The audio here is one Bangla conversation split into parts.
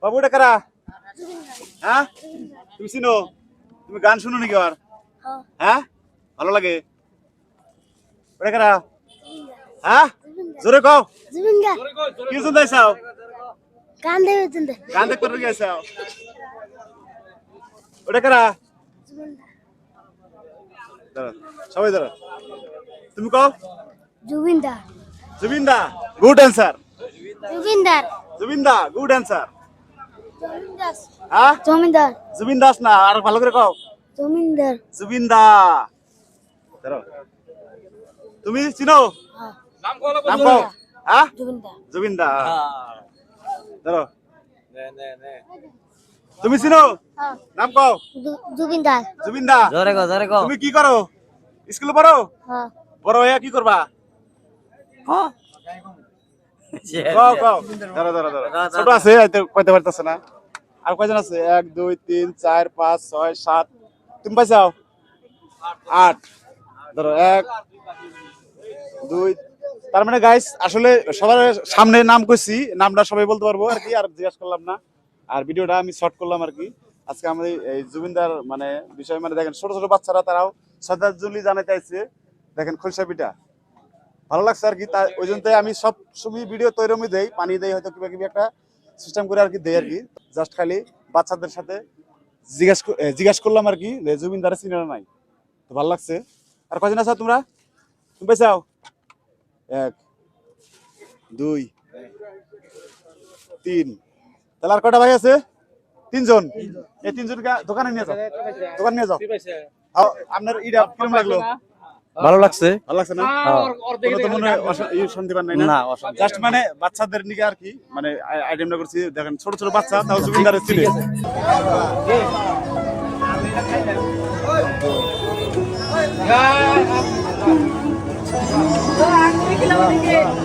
বাবু এটা কারা? হ্যাঁ তুমি চিনো? তুমি গান শুনো নাকি আর? হ্যাঁ ভালো লাগে। ওটা কারা? হ্যাঁ জোরে কও। কি শুনতে চাও? গান দেখতে গেছাও? ওটা কারা? সবাই ধরো। তুমি কও। জুবিনদার জুবিনদা গুড অ্যান্সার। জুবিনদার জুবিনদা গুড অ্যান্সার। জমিদার হ্যাঁ জমিদার জুবিন দাস না, আর ভালো করে কও। জমিদার জুবিনদা। ধরো। তুমি চিনো? নাম কও। হ্যাঁ জুবিনদার জুবিনদা। ধরো। তুমি চিনো? নাম কও। জুবিনদার জুবিনদা। জোরে কও জোরে কও। তুমি কি করো? স্কুলে পড়ো? হ্যাঁ বড় হইয়া কি করবা? কও কও কও। ধরো ধরো ধরো। ছোট আছে হয়তো কইতে পারতাছ না। আর কয়জন আছে? 1 2 3 4 5 6 7। তুমি পাইছাও? 8। ধরো 1 2। তার মানে গাইস আসলে সবার সামনে নাম কইছি, নামটা সবাই বলতে পারবো আর কি, আর জিজ্ঞাসা করলাম না। আর ভিডিওটা আমি শর্ট করলাম আর কি। আজকে আমাদের এই জুবিনদার মানে বিষয় মানে দেখেন ছোট ছোট বাচ্চারা তারাও শ্রদ্ধাঞ্জলি জানাইতে আইছে। দেখেন খলসা পিঠা ভালো লাগছে আর কি। ওই জন্য আমি সব সময় ভিডিও তৈরি দেই, পানি দেই, হয়তো কিবা কিবি একটা সিস্টেম করে আর কি দেই আর কি। জাস্ট খালি বাচ্চাদের সাথে জিজ্ঞাসা করলাম আর কি যে জুবিনদারের চিনে নাই। তো ভালো লাগছে। আর কয়জন আছো তোমরা? তুমি পেছাও? 1 2 3। তাহলে আর কয়টা ভাই আছে? 3 জন। এই 3 জনকে দোকানে নিয়ে যাও। দোকানে নিয়ে যাও। আপনার ইটা কিরকম লাগলো? ভালো লাগছে। ভালো লাগছে না? কোনো তো মনে হয় শান্তি পান নাই না? না জাস্ট মানে বাচ্চাদের নিকে আর কি মানে আইটেমটা করছি। দেখেন ছোট ছোট বাচ্চা তাও জুবিনদারের চিনে।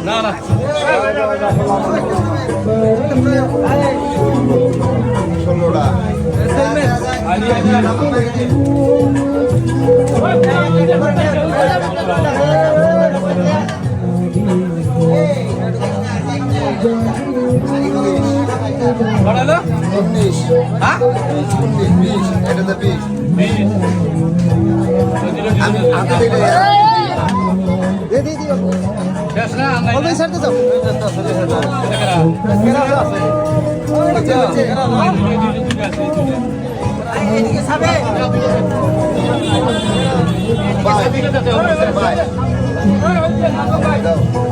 না না Bye.